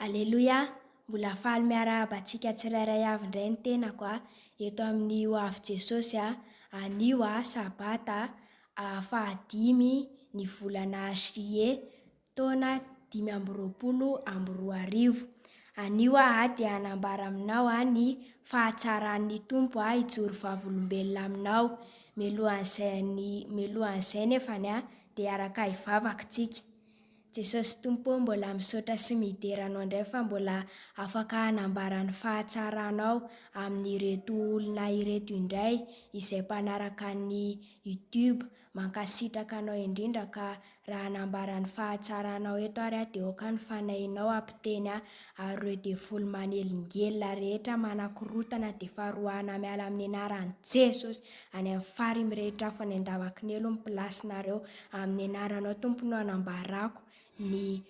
Aleloia, mbola faly miarahaba tsirairay avy indray ny tenako eto amin'ny ho avy Jesosy anio sabata fahadimy ny volana Juillet taona 2024. Anio dia hanambara aminao ny fahatsaran'ny Tompo hijoro vavolombelona aminao. Mialohan'izay nefany dia araka hivavaka tsika. Jesosy Tompo mbola misaotra sy mideranao indray fa mbola afaka hanambara ny fahatsaranao amin'ireto olona ireto indray izay mpanaraka ny YouTube. Mankasitraka anao indrindra ka raha hanambara ny fahatsaranao eto ary dia aoka ny fanahinao ampiteny ary ireo devoly manelingelina rehetra manakorotana dia faharoana miala amin'ny anaran'i Jesosy any amin'ny fary mirehitra afo ny andavakinelo miplasinareo amin'ny anaranao Tompo no hanambarako ny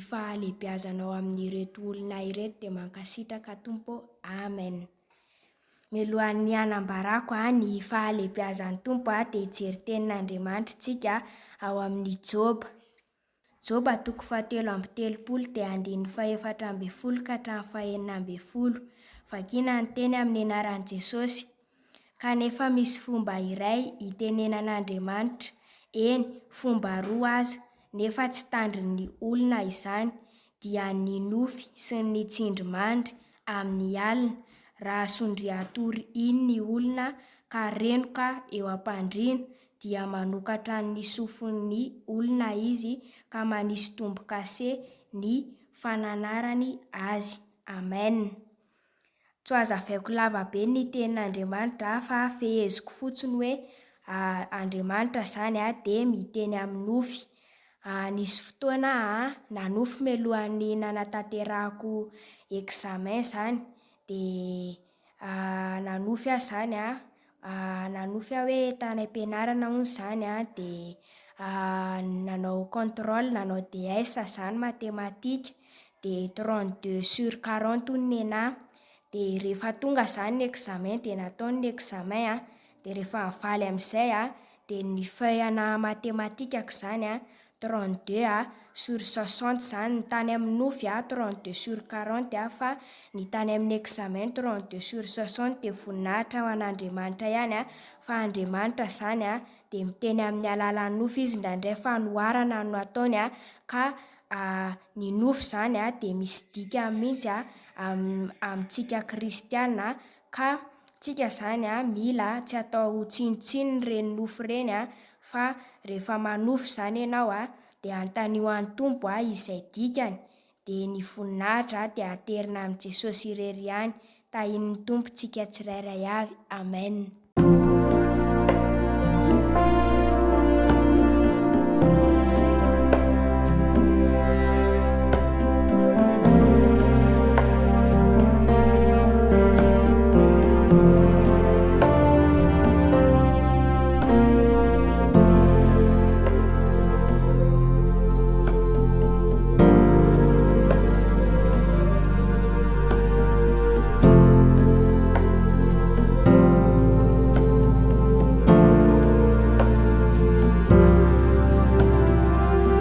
fahalebiazanao amin'ireto olona ireto dia mankasitraka Tompo. Amen. Mialohan'ny hanambarako ny fahalebiazan'ny Tompo dia hijery tenin'Andriamanitra tsika ao amin'ny Joba 3:30 dia 4:40 ka 40. Vakiana ny teny amin'ny anaran'i Jesosy. Kanefa misy fomba iray itenenan'Andriamanitra, eny fomba roa aza, nefa tsy tandrin'ny olona izany, dia ny nofy sy ny tsindrimandry amin'ny alina. Raha sondriatory iny ny olona ka renoka eo am-pandriana, dia manokatra ny sofon'ny olona izy ka manisy tombo-kase ny fananarany azy. Amen. Tsy azo avaiko lavabe ny tenin'Andriamanitra fa feheziko fotsiny hoe Andriamanitra zany dia miteny amin'ny nofy. Nisy fotoana nanofy mialohan'ny nanatanterahako examen zany dia nanofy zany nanofy hoe tany am-pianarana hono zany dia nanao contrôle, nanao DS zany matematika dia 32/40 hono ny anahy. Dia rehefa tonga zany ny examen dia natao ny examen dia rehefa mivaly amin'izay dia ny feuille-ana matematikako zany 32/60 zany, ny tany amin'ny nofy 32/40 fa ny tany amin'ny examen 32/60 dia voninahitra ho an'Andriamanitra ihany fa Andriamanitra zany dia miteny amin'ny alalan'ny nofy izy indraindray fa noharana no ataony ka ny nofy zany dia misy dikany mihitsy amintsika kristiana ka tsika zany mila tsy atao tsinotsino ireny nofy ireny fa rehefa manofy zany ianao dia antanio an'ny Tompo izay dikany dia ny voninahitra dia aterina amin'i Jesosy irery ihany. Tahin'ny Tompo tsika tsirairay avy. Amen.